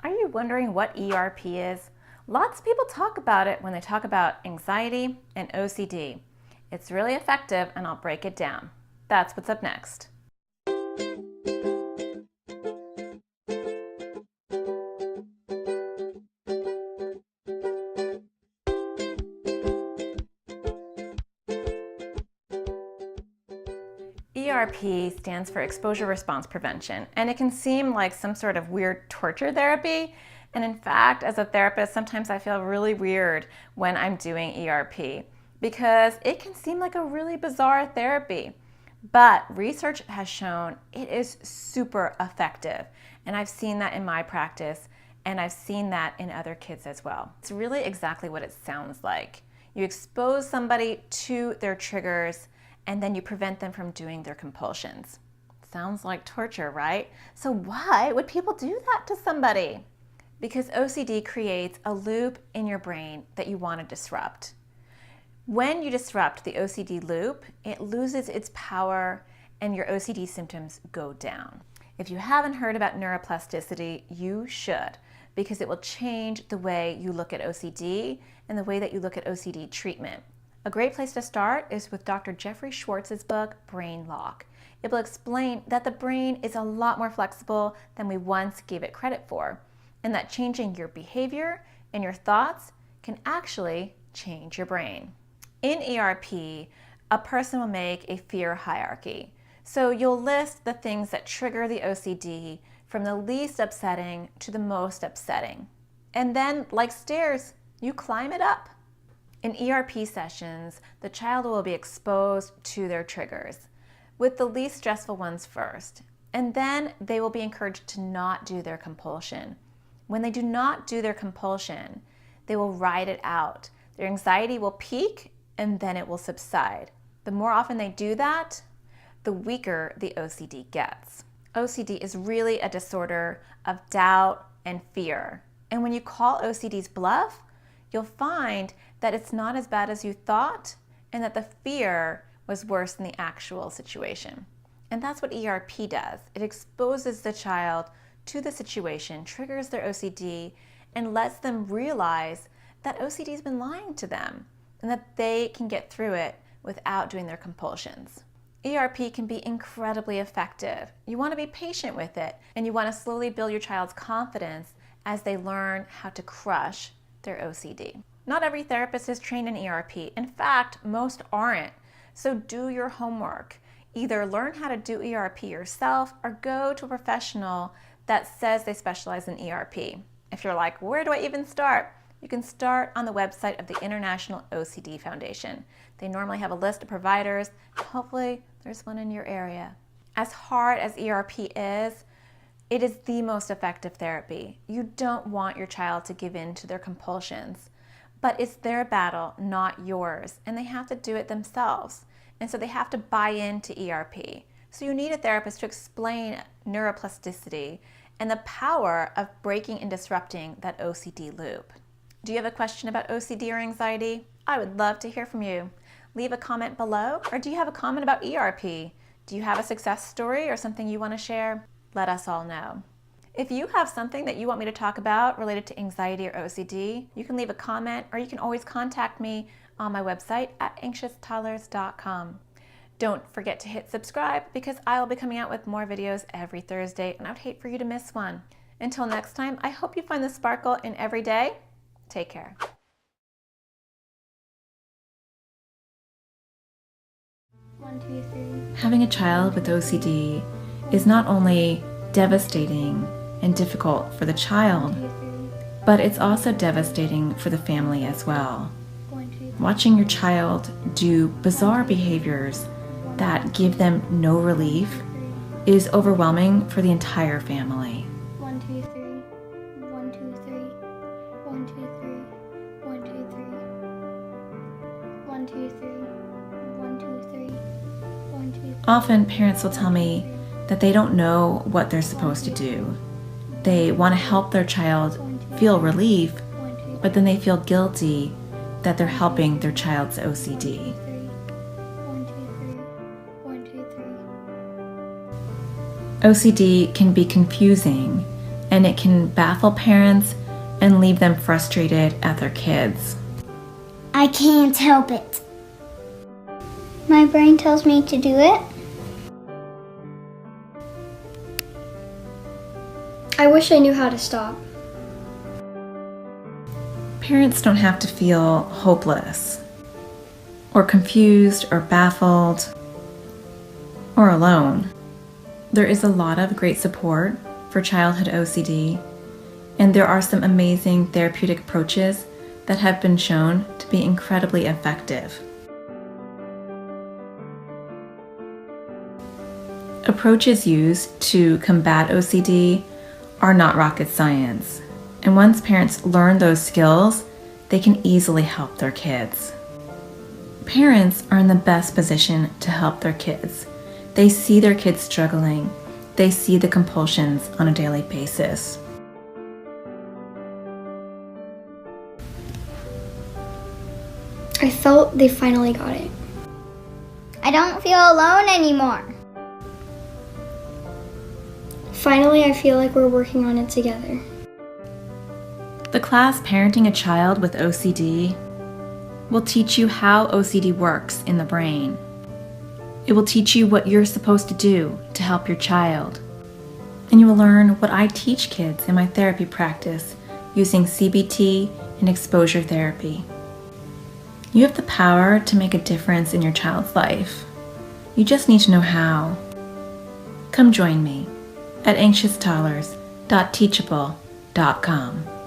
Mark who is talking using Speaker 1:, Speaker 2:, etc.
Speaker 1: Are you wondering what ERP is? Lots of people talk about it when they talk about anxiety and OCD. It's really effective, and I'll break it down. That's what's up next. ERP stands for exposure response prevention, and it can seem like some sort of weird torture therapy. And in fact, as a therapist, sometimes I feel really weird when I'm doing ERP because it can seem like a really bizarre therapy. But research has shown it is super effective, and I've seen that in my practice, and I've seen that in other kids as well. It's really exactly what it sounds like. You expose somebody to their triggers, and then you prevent them from doing their compulsions. Sounds like torture, right? So why would people do that to somebody? Because OCD creates a loop in your brain that you want to disrupt. When you disrupt the OCD loop, it loses its power and your OCD symptoms go down. If you haven't heard about neuroplasticity, you should, because it will change the way you look at OCD and the way that you look at OCD treatment. A great place to start is with Dr. Jeffrey Schwartz's book, Brain Lock. It will explain that the brain is a lot more flexible than we once gave it credit for, and that changing your behavior and your thoughts can actually change your brain. In ERP, a person will make a fear hierarchy. So you'll list the things that trigger the OCD from the least upsetting to the most upsetting. And then, like stairs, you climb it up. In ERP sessions, the child will be exposed to their triggers, with the least stressful ones first. And then they will be encouraged to not do their compulsion. When they do not do their compulsion, they will ride it out. Their anxiety will peak and then it will subside. The more often they do that, the weaker the OCD gets. OCD is really a disorder of doubt and fear. And when you call OCD's bluff, you'll find that it's not as bad as you thought and that the fear was worse than the actual situation. And that's what ERP does. It exposes the child to the situation, triggers their OCD, and lets them realize that OCD has been lying to them and that they can get through it without doing their compulsions. ERP can be incredibly effective. You want to be patient with it, and you want to slowly build your child's confidence as they learn how to crush their OCD. Not every therapist is trained in ERP. In fact, most aren't. So do your homework. Either learn how to do ERP yourself or go to a professional that says they specialize in ERP. If you're like, where do I even start? You can start on the website of the International OCD Foundation. They normally have a list of providers. Hopefully there's one in your area. As hard as ERP is, it is the most effective therapy. You don't want your child to give in to their compulsions, but it's their battle, not yours, and they have to do it themselves. And so they have to buy into ERP. So you need a therapist to explain neuroplasticity and the power of breaking and disrupting that OCD loop. Do you have a question about OCD or anxiety? I would love to hear from you. Leave a comment below, or do you have a comment about ERP? Do you have a success story or something you want to share? Let us all know. If you have something that you want me to talk about related to anxiety or OCD, you can leave a comment, or you can always contact me on my website at anxioustoddlers.com. Don't forget to hit subscribe, because I will be coming out with more videos every Thursday, and I would hate for you to miss one. Until next time, I hope you find the sparkle in every day. Take care.
Speaker 2: 1, 2, 3.
Speaker 1: Having a child with OCD is not only devastating and difficult for the child,
Speaker 2: 1, 2, 3.
Speaker 1: but it's also devastating for the family as well.
Speaker 2: 1, 2, 3.
Speaker 1: Watching your child do bizarre behaviors that give them no relief is overwhelming for the entire family.
Speaker 2: 1, 2, 3. 1, 2, 3. 1, 2, 3. 1, 2, 3. 1, 2, 3. 1, 2, 3. 1, 2, 3.
Speaker 1: Often parents will tell me that they don't know what they're supposed to do. They want to help their child feel relief, but then they feel guilty that they're helping their child's OCD.
Speaker 2: 1, 2, 3. 1, 2, 3.
Speaker 1: OCD can be confusing and it can baffle parents and leave them frustrated at their kids.
Speaker 2: I can't help it. My brain tells me to do it. I wish I knew how to stop.
Speaker 1: Parents don't have to feel hopeless, or confused, or baffled, or alone. There is a lot of great support for childhood OCD, and there are some amazing therapeutic approaches that have been shown to be incredibly effective. Approaches used to combat OCD are not rocket science, and once parents learn those skills, they can easily help their kids. Parents are in the best position to help their kids. They see their kids struggling. They see the compulsions on a daily basis.
Speaker 2: I felt they finally got it. I don't feel alone anymore. Finally, I feel like we're working on it together.
Speaker 1: The class Parenting a Child with OCD will teach you how OCD works in the brain. It will teach you what you're supposed to do to help your child. And you will learn what I teach kids in my therapy practice using CBT and exposure therapy. You have the power to make a difference in your child's life. You just need to know how. Come join me at anxioustoddlers.teachable.com.